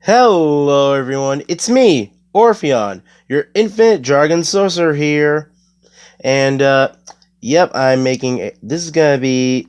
Hello everyone, it's me, Orpheon, your infinite dragon sorcerer here. And yep, this is gonna be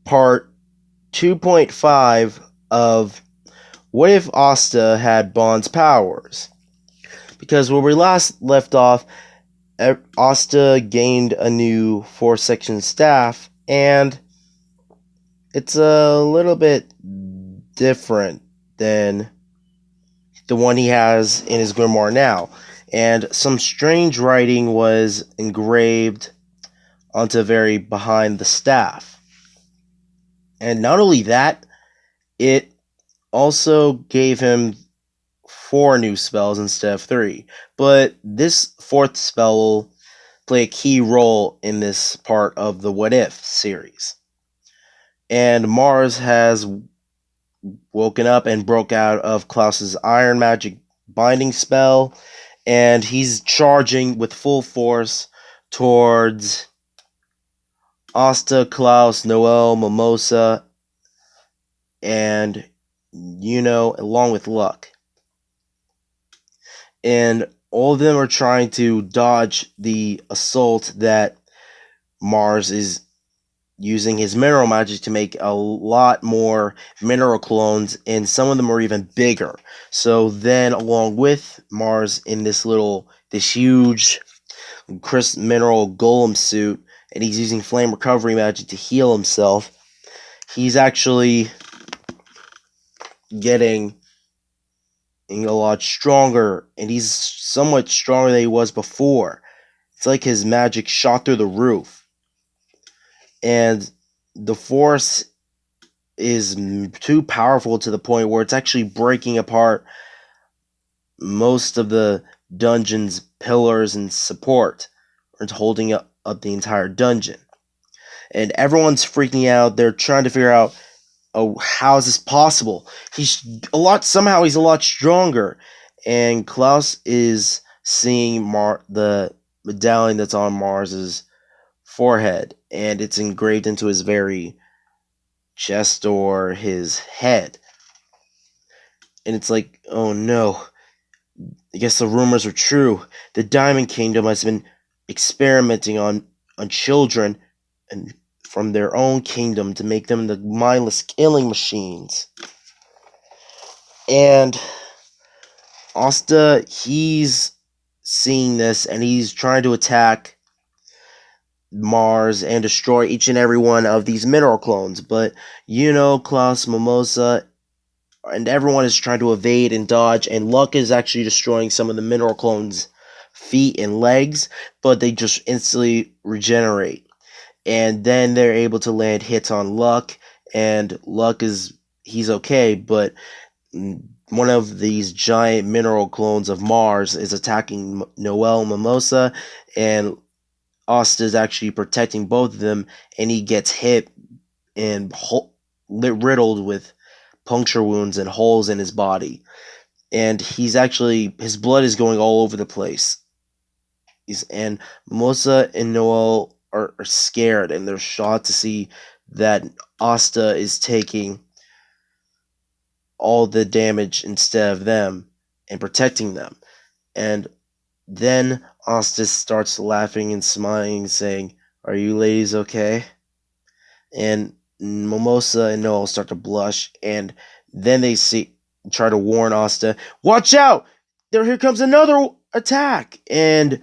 part 2.5 of What If Asta Had Bond's Powers? Because where we last left off, Asta gained a new 4-section staff, and it's a little bit different than the one he has in his grimoire now. And some strange writing was engraved onto very behind the staff. And not only that, it also gave him 4 new spells instead of 3. But this 4th spell will play a key role in this part of the What If series. And Mars has woken up and broke out of Klaus's Iron Magic binding spell, and he's charging with full force towards Asta, Klaus, Noel, Mimosa, and along with Luck. And all of them are trying to dodge the assault that Mars is using his mineral magic to make a lot more mineral clones, and some of them are even bigger. So then, along with Mars in this huge mineral golem suit, and he's using flame recovery magic to heal himself, he's actually getting a lot stronger, and he's somewhat stronger than he was before. It's like his magic shot through the roof, and the force is too powerful to the point where it's actually breaking apart most of the dungeon's pillars and support. It's holding up the entire dungeon. And everyone's freaking out. They're trying to figure out, oh, how is this possible? He's a lot stronger. And Klaus is seeing the medallion that's on Mars's forehead, and it's engraved into his very chest or his head. And it's like, oh no, I guess the rumors are true. The Diamond Kingdom has been experimenting on children and from their own kingdom to make them the mindless killing machines. And Asta, he's seeing this, and he's trying to attack Mars and destroy each and every one of these mineral clones. But Klaus, Mimosa, and everyone is trying to evade and dodge, and Luck is actually destroying some of the mineral clones' feet and legs, but they just instantly regenerate. And then they're able to land hits on Luck, and he's okay, but one of these giant mineral clones of Mars is attacking Noel Mimosa, and Asta is actually protecting both of them, and he gets hit and riddled with puncture wounds and holes in his body. And his blood is going all over the place. And Mimosa and Noel are scared, and they're shocked to see that Asta is taking all the damage instead of them and protecting them. And then Asta starts laughing and smiling, saying, "Are you ladies okay?" And Mimosa and Noel start to blush, and then they try to warn Asta, "Watch out! Here comes another attack!" And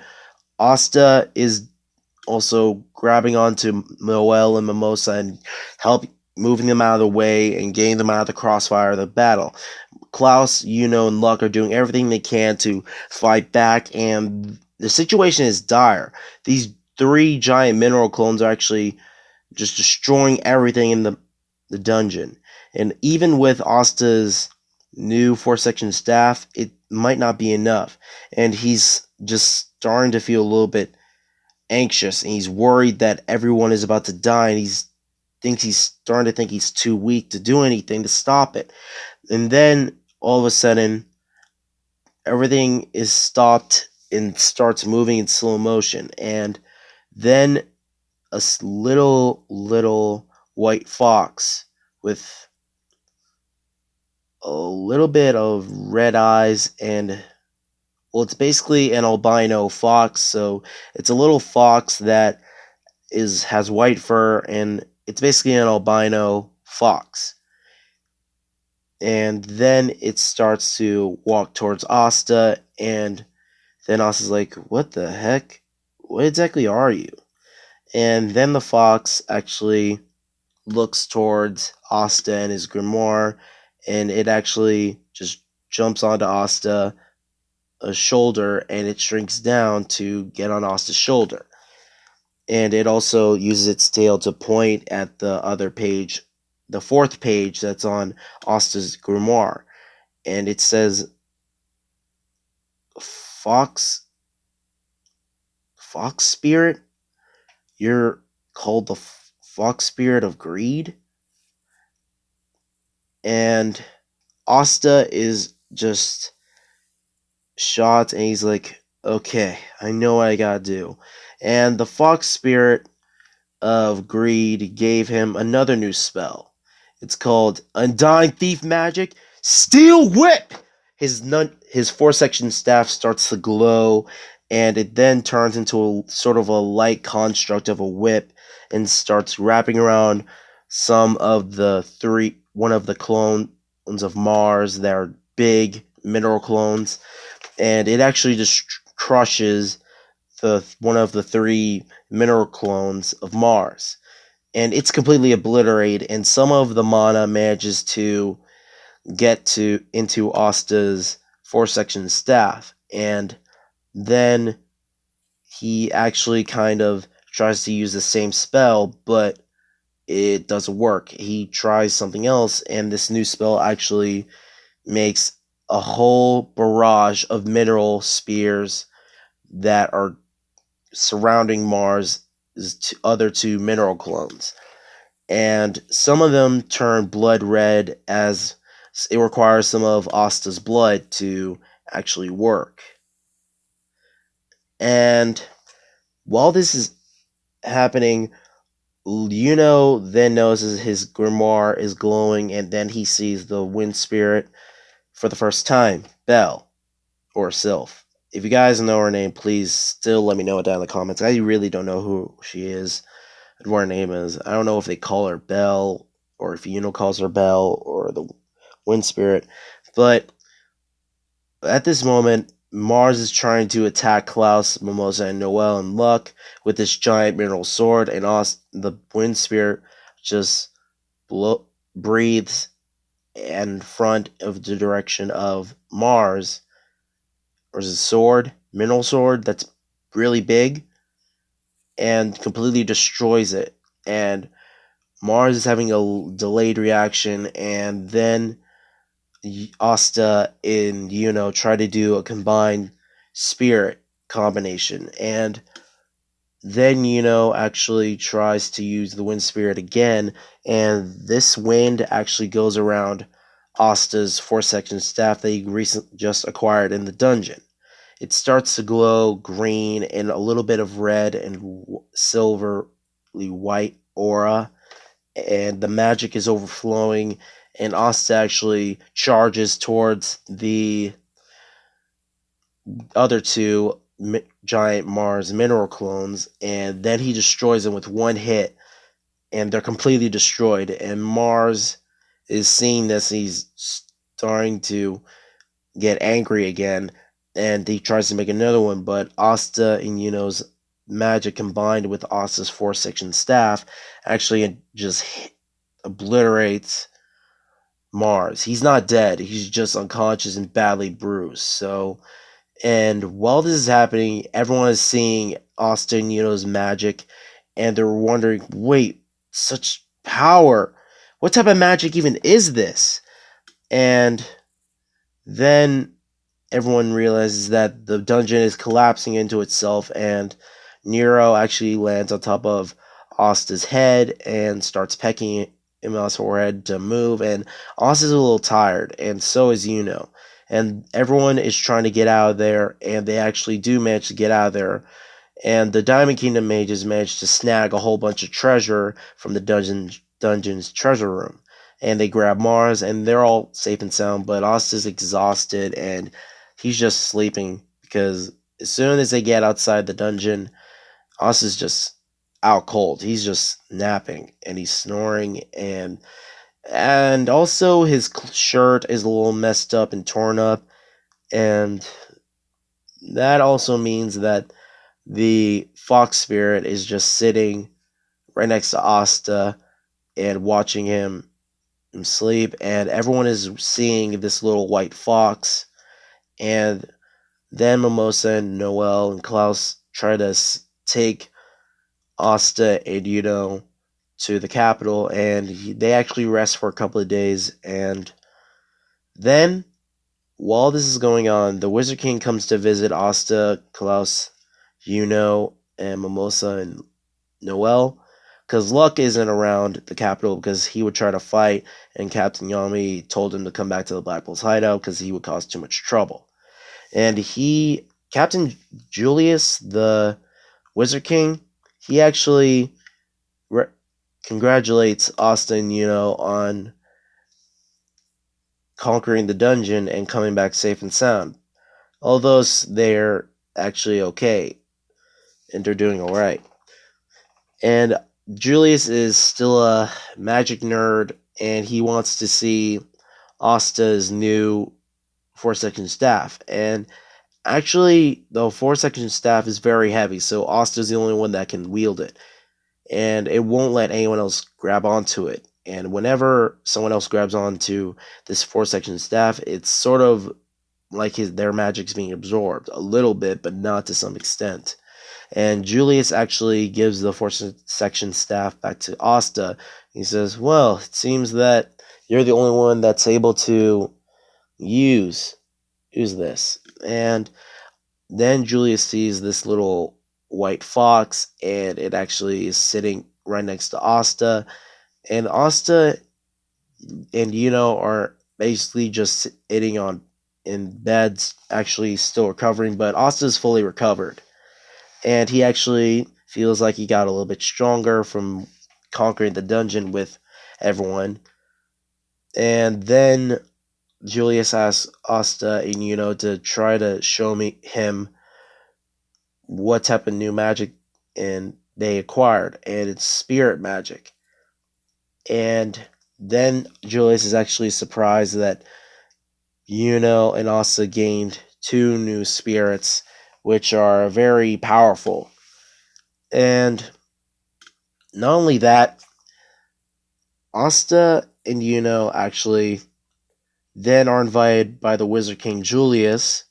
Asta is also grabbing onto Noel and Mimosa and moving them out of the way and getting them out of the crossfire of the battle. Klaus, and Luck are doing everything they can to fight back, and the situation is dire. These 3 giant mineral clones are actually just destroying everything in the dungeon. And even with Asta's new 4-section staff, it might not be enough. And he's just starting to feel a little bit anxious, and he's worried that everyone is about to die, and he's starting to think he's too weak to do anything to stop it. And then all of a sudden, everything is stopped and starts moving in slow motion, and then a little white fox with a little bit of red eyes, and well, it's basically an albino fox. So it's a little fox that has white fur, and it's basically an albino fox. And then it starts to walk towards Asta, and then Asta's like, "What the heck? What exactly are you?" And then the fox actually looks towards Asta and his grimoire, and it actually just jumps onto Asta a shoulder, and it shrinks down to get on Asta's shoulder. And it also uses its tail to point at the other page, the fourth page that's on Asta's grimoire. And it says, Fox Spirit? You're called the Fox Spirit of Greed? And Asta is just shocked, and he's like, okay, I know what I gotta do. And the Fox Spirit of Greed gave him another new spell. It's called Undying Thief Magic Steel Whip! His four-section staff starts to glow, and it then turns into a sort of a light construct of a whip and starts wrapping around one of the clones of Mars that are big mineral clones, and it actually just crushes one of the three mineral clones of Mars, and it's completely obliterated. And some of the mana manages to get into Asta's four-section staff, and then he actually kind of tries to use the same spell, but it doesn't work. He tries something else, and this new spell actually makes a whole barrage of mineral spears that are surrounding Mars' other two mineral clones. And some of them turn blood red, as it requires some of Asta's blood to actually work. And while this is happening, then notices his grimoire is glowing, and then he sees the wind spirit for the first time, Belle, or Sylph. If you guys know her name, please still let me know it down in the comments. I really don't know who she is and what her name is. I don't know if they call her Belle, or if calls her Belle, or the wind spirit. But at this moment, Mars is trying to attack Klaus, Mimosa, and Noel and Luck with this giant mineral sword, and the wind spirit just breathes in front of the direction of Mars. Or is it mineral sword that's really big, and completely destroys it. And Mars is having a delayed reaction, and then Asta and try to do a combined spirit combination, and then actually tries to use the wind spirit again, and this wind actually goes around Asta's four-section staff that he recently just acquired in the dungeon. It starts to glow green and a little bit of red and silverly white aura, and the magic is overflowing, and Asta actually charges towards the other two giant Mars mineral clones, and then he destroys them with one hit, and they're completely destroyed. And Mars is seeing this, he's starting to get angry again, and he tries to make another one, but Asta and magic combined with Asta's four-section staff actually just obliterates Mars. He's not dead, he's just unconscious and badly bruised. And while this is happening, everyone is seeing Asta and magic, and they're wondering, wait, such power, what type of magic even is this? And then everyone realizes that the dungeon is collapsing into itself, and Nero actually lands on top of Asta's head and starts pecking him on his forehead to move, and Asta's a little tired, and so is and everyone is trying to get out of there, and they actually do manage to get out of there, and the Diamond Kingdom mages manage to snag a whole bunch of treasure from the dungeon's treasure room. and they grab Mars, and they're all safe and sound. But Asta's exhausted, and he's just sleeping because as soon as they get outside the dungeon, Asta's just out cold. He's just napping and he's snoring, and also his shirt is a little messed up and torn up, and that also means that the fox spirit is just sitting right next to Asta and watching him sleep, and everyone is seeing this little white fox. And then Mimosa and Noel and Klaus try to take Asta and to the capital, and they actually rest for a couple of days. And then, while this is going on, the Wizard King comes to visit Asta, Klaus, and Mimosa and Noel, because Luck isn't around the capital because he would try to fight, and Captain Yami told him to come back to the Black Bull's hideout because he would cause too much trouble. And Captain Julius, the Wizard King, he actually congratulates Asta and on conquering the dungeon and coming back safe and sound. Although they're actually okay and they're doing alright. And Julius is still a magic nerd, and he wants to see Asta's new 4-section staff. And actually, the 4-section staff is very heavy, so Asta's the only one that can wield it. And it won't let anyone else grab onto it. And whenever someone else grabs onto this 4-section staff, it's sort of like their magic's being absorbed a little bit, but not to some extent. And Julius actually gives the 4-section staff back to Asta. He says, well, it seems that you're the only one that's able to use this. And then Julius sees this little white fox, and it actually is sitting right next to Asta. And Asta and are basically just sitting in beds, actually still recovering, but Asta's fully recovered. And he actually feels like he got a little bit stronger from conquering the dungeon with everyone. And then Julius asks Asta and to try to show him what type of new magic they acquired, and it's spirit magic. And then Julius is actually surprised that and Asta gained 2 new spirits, which are very powerful. And not only that, Asta and actually then are invited by the Wizard King Julius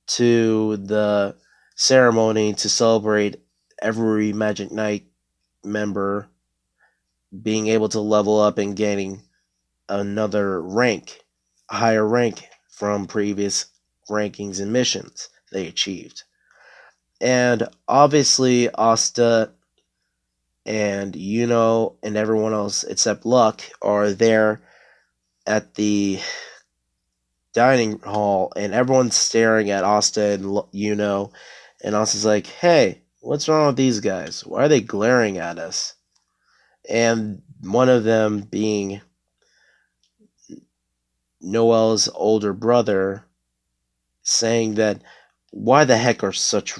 to the ceremony to celebrate every Magic Knight member being able to level up and gaining another rank, a higher rank from previous rankings and missions they achieved. And obviously, Asta and and everyone else except Luck are there at the dining hall, and everyone's staring at Asta and and Asta's like, hey, what's wrong with these guys? Why are they glaring at us? And one of them being Noel's older brother, saying that why the heck are such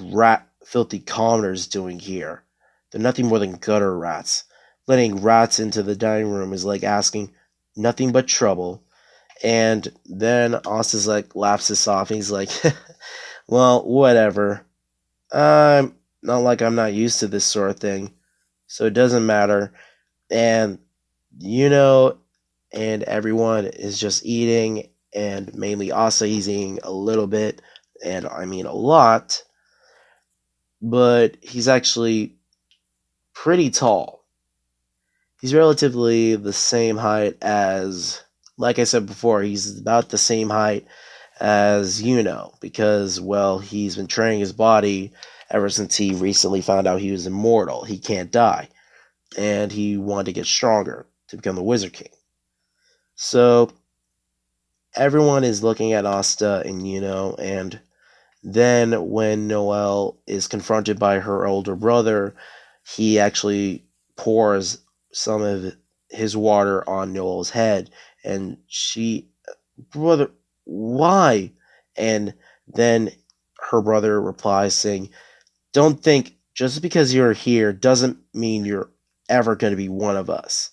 filthy commoners doing here? They're nothing more than gutter rats. Letting rats into the dining room is like asking nothing but trouble. And then Asta's like laughs this off, and he's like, well, whatever. I'm not like I'm not used to this sort of thing, so it doesn't matter. And and everyone is just eating, and mainly Asta, he's eating a little bit, and I mean a lot, but he's actually pretty tall. He's relatively the same height as, like I said before, he's about the same height as because, well, he's been training his body ever since he recently found out he was immortal. He can't die. And he wanted to get stronger to become the Wizard King. So everyone is looking at Asta and and then when Noelle is confronted by her older brother, he actually pours some of his water on Noel's head, and she, brother, why? And then her brother replies saying, don't think just because you're here doesn't mean you're ever going to be one of us.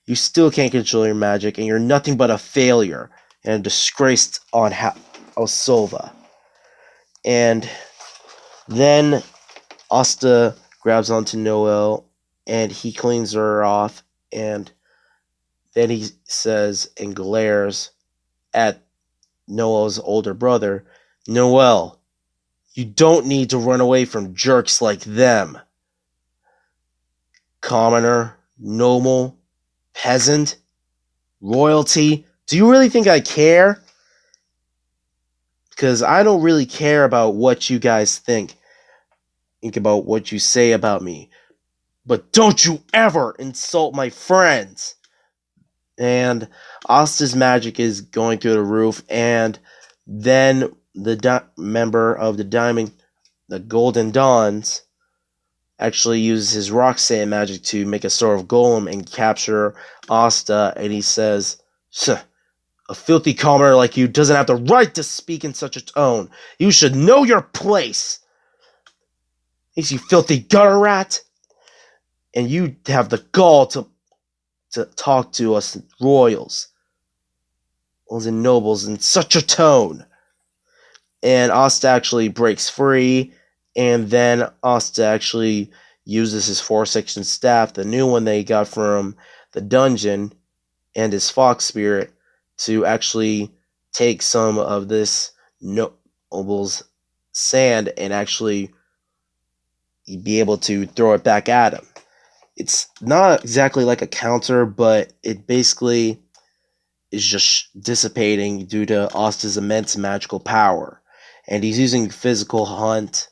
You still can't control your magic, and you're nothing but a failure and a disgrace on Osova. And then Asta grabs onto Noel, and he cleans her off, and then he says and glares at Noel's older brother, Noel, you don't need to run away from jerks like them. Commoner, noble, peasant, royalty. Do you really think I care? Because I don't really care about what you guys think. Think about what you say about me. But don't you ever insult my friends. And Asta's magic is going through the roof, and then the member of the Golden Dawns, actually uses his rock sand magic to make a sort of golem and capture Asta, and he says, a filthy commoner like you doesn't have the right to speak in such a tone. You should know your place. You filthy gutter rat. And you have the gall to talk to us royals and nobles in such a tone. And Asta actually breaks free, and then Asta actually uses his 4-section staff, the new one they got from the dungeon, and his fox spirit to actually take some of this noble's sand and actually be able to throw it back at him. It's not exactly like a counter, but it basically is just dissipating due to Asta's immense magical power. And he's using physical hunt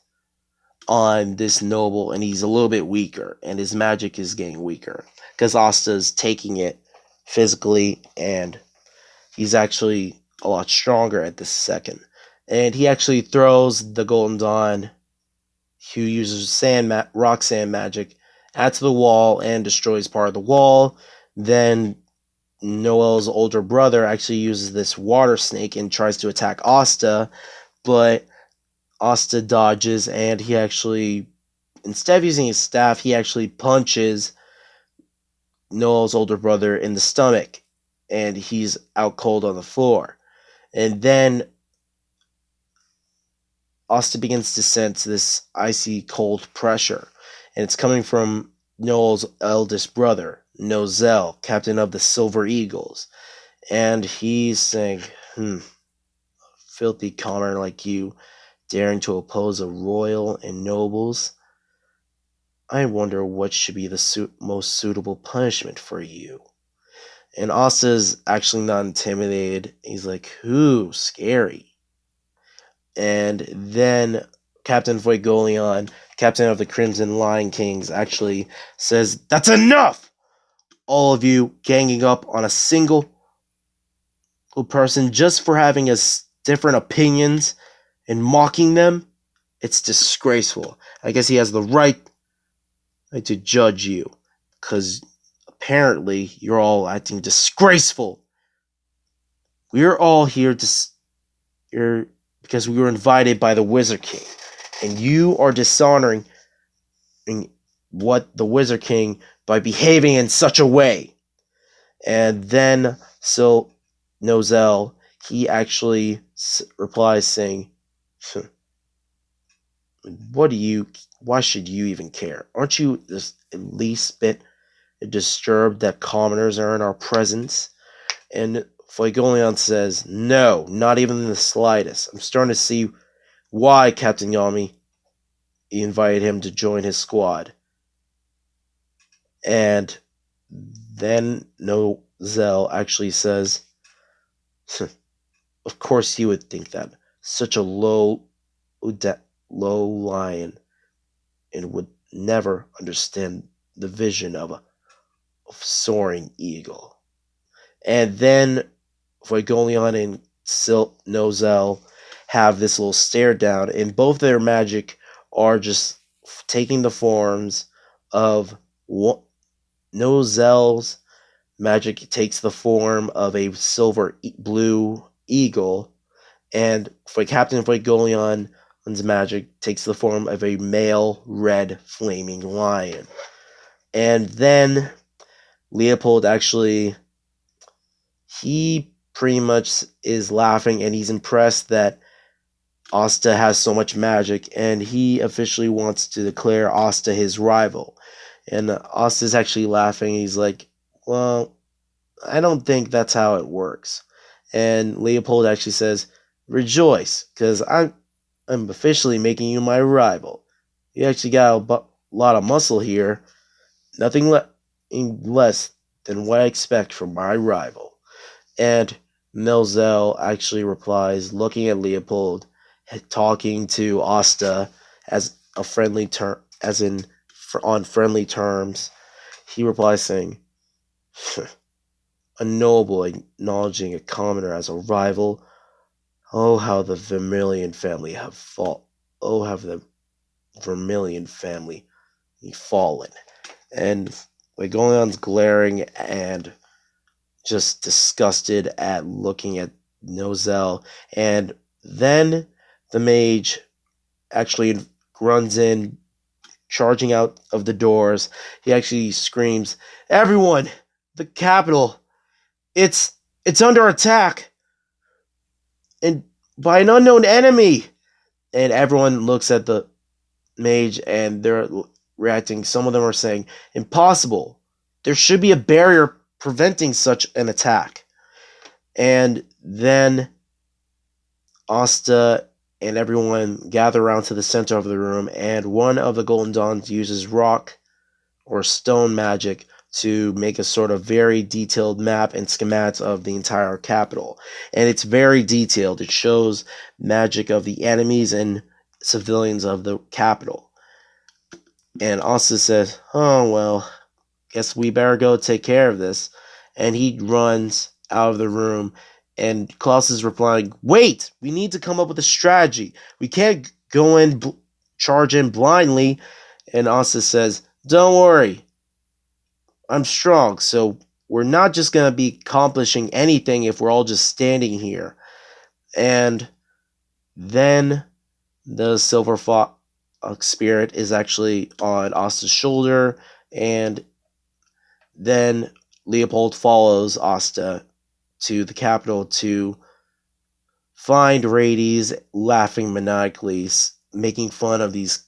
on this noble, and he's a little bit weaker, and his magic is getting weaker because Asta's taking it physically, and he's actually a lot stronger at this second. And he actually throws the Golden Dawn, who uses rock sand magic, at the wall and destroys part of the wall. Then Noel's older brother actually uses this water snake and tries to attack Asta, but Asta dodges, and he actually, instead of using his staff, he actually punches Noel's older brother in the stomach, and he's out cold on the floor. And then Asta begins to sense this icy cold pressure, and it's coming from Noel's eldest brother, Nozel, captain of the Silver Eagles. And he's saying, filthy commoner like you, daring to oppose a royal and nobles? I wonder what should be the most suitable punishment for you. And Asta's actually not intimidated. He's like, ooh, scary. And then Captain Voigolion, captain of the Crimson Lion Kings, actually says, that's enough! All of you ganging up on a single person just for having different opinions and mocking them, it's disgraceful. I guess he has the right to judge you, because apparently you're all acting disgraceful. We're all here because we were invited by the Wizard King, and you are dishonoring what the Wizard King by behaving in such a way. And then so Nozel, he actually replies saying, why should you even care? Aren't you just at least bit disturbed that commoners are in our presence? And Fuegolion says, no, not even in the slightest. I'm starting to see why Captain Yami invited him to join his squad. And then Nozel actually says, of course you would think that. Such a low lion, and would never understand the vision of a soaring eagle. And then Voigolion and Nozel have this little stare down, and both their magic are just taking the forms of Nozel's magic takes the form of a silver blue eagle, and for Captain Fuegoleon's magic takes the form of a male red flaming lion. And then Leopold actually, he pretty much is laughing and he's impressed that Asta has so much magic, and he officially wants to declare Asta his rival. And Asta's actually laughing. He's like, well, I don't think that's how it works. And Leopold actually says, rejoice, because I'm officially making you my rival. You actually got a lot of muscle here. Nothing less than what I expect from my rival. And Milzel actually replies, looking at Leopold, talking to Asta as a friendly term, as in on friendly terms. He replies saying, a noble acknowledging a commoner as a rival. Oh, how the Vermilion family have fallen. Oh, have the Vermilion family fallen. And Legoleon's glaring and just disgusted at looking at Nozel. And then the mage actually runs in, charging out of the doors. He actually screams, everyone, the capital, it's under attack, and by an unknown enemy. And everyone looks at the mage and they're reacting. Some of them are saying, impossible. There should be a barrier preventing such an attack. And then Asta and everyone gather around to the center of the room, and one of the Golden Dawns uses rock or stone magic to make a sort of very detailed map and schematics of the entire capital. And it's very detailed. It shows magic of the enemies and civilians of the capital. And Asta says, oh, well, guess we better go take care of this. And he runs out of the room. And Klaus is replying, wait, we need to come up with a strategy. We can't go in, charge in blindly. And Asta says, don't worry, I'm strong, so we're not just going to be accomplishing anything if we're all just standing here. And then the silver fox spirit is actually on Asta's shoulder, and then Leopold follows Asta to the capital to find Rades laughing maniacally, making fun of these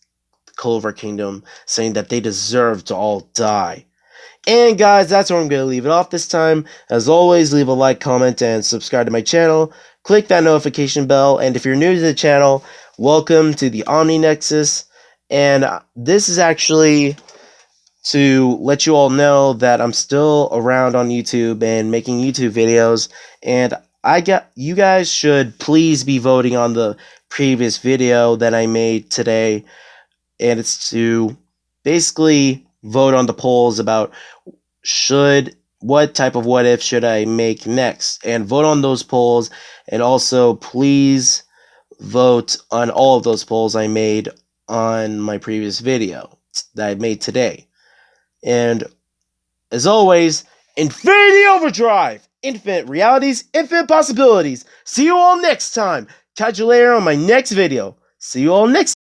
Clover Kingdom, saying that they deserve to all die. And guys, that's where I'm going to leave it off this time. As always, leave a like, comment, and subscribe to my channel. Click that notification bell, and if you're new to the channel, welcome to the Omni Nexus. And this is actually to let you all know that I'm still around on YouTube and making YouTube videos, and you guys should please be voting on the previous video that I made today, and it's to basically vote on the polls about what type of what if should I make next, and vote on those polls. And also please vote on all of those polls I made on my previous video that I made today. And as always, Infinity Overdrive, infinite realities, infinite possibilities. See you all next time. Catch you later on my next video. See you all next time.